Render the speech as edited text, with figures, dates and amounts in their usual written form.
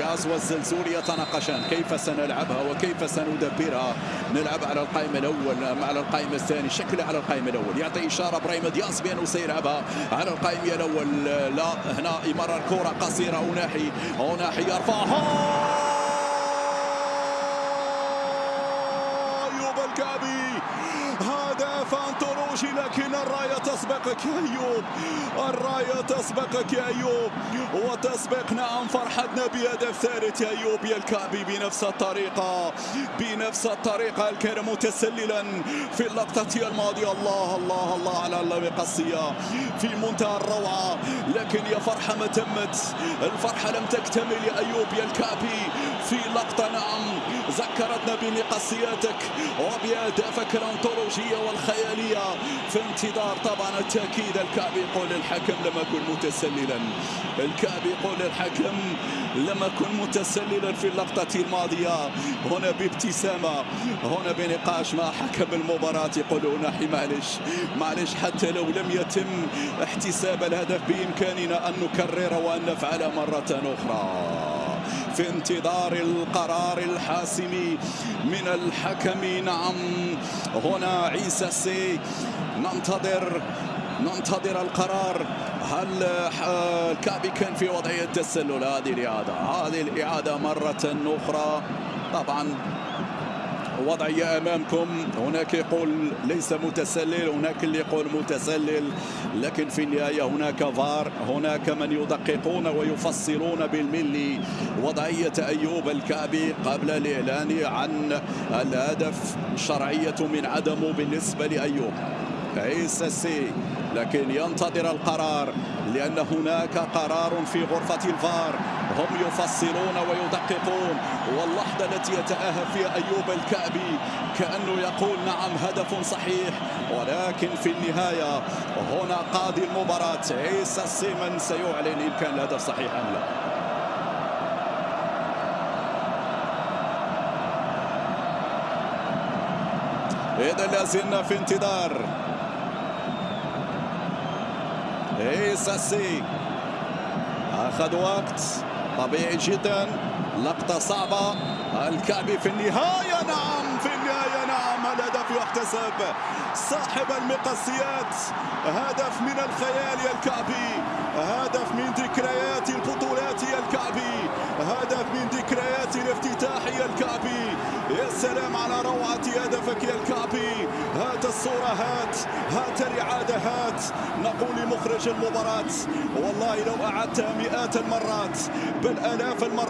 دياز والزلزول يتناقشان كيف سنلعبها وكيف سندبرها. نلعب على القائم الاول على القائم الثاني، شكله على القائم الاول، يعطي اشاره ابراهيم دياز بانه سيلعبها على القائم الاول. لا، هنا يمرر كره قصيره، اوناحي يرفعها، ايوب الكعبي هدف انطولوجي، لكن الرايه تسبقك يا ايوب، الرايه تسبقك يا ايوب، وتسبق نعم فرحتنا بهدف ثالث يا ايوب يا الكعبي بنفس الطريقه كان متسللا في اللقطه الماضيه. الله الله الله على المقصيه في منتهى الروعه، لكن يا فرحه ما تمت، الفرحه لم تكتمل يا ايوب يا الكعبي في لقطه نعم ذكرتنا بمقصياتك وبأهدافك الأنطولوجية والخيالية في انتظار طبعا التأكيد. الكعبي يقول للحكم لم أكن متسللا، الكعبي يقول للحكم لم أكن متسللا في اللقطة الماضية. هنا بابتسامة، هنا بنقاش مع حكم المباراة، يقول أوناحي معلش حتى لو لم يتم احتساب الهدف بإمكاننا أن نكرر وأن نفعل مرة أخرى في انتظار القرار الحاسم من الحكم. نعم هنا عيسى السي ننتظر القرار. هل الكعبي كان في وضعية تسلل؟ هذه الإعادة مرة أخرى. طبعا وضعية أمامكم، هناك يقول ليس متسلل، هناك اللي يقول متسلل، لكن في النهاية هناك فار، هناك من يدققون ويفصلون بالملي وضعية أيوب الكعبي قبل الإعلان عن الهدف، الشرعية من عدمه بالنسبة لأيوب عيسى السي، لكن ينتظر القرار لأن هناك قرار في غرفة الفار، هم يفصلون ويدققون. واللحظة التي يتأهب فيها أيوب الكعبي كأنه يقول نعم هدف صحيح، ولكن في النهاية هنا قاضي المباراة عيسى السي من سيعلن إن كان الهدف صحيح أم لا. إذا لازلنا في انتظار. عيسى السي أخذ وقت طبيعي جدا، لقطة صعبة. الكعبي في النهاية نعم الهدف يحتسب، صاحب المقصيات، هدف من الخيال يا الكعبي، هدف من ذكريات البطولات يا الكعبي، هدف من ذكريات الافتتاح يا الكعبي. يا سلام على روعة هدفك يا الكعبي. هات الصورة، هات الإعادة، نقول لمخرج المباراة والله لو أعدتها مئات المرات بل آلاف المرات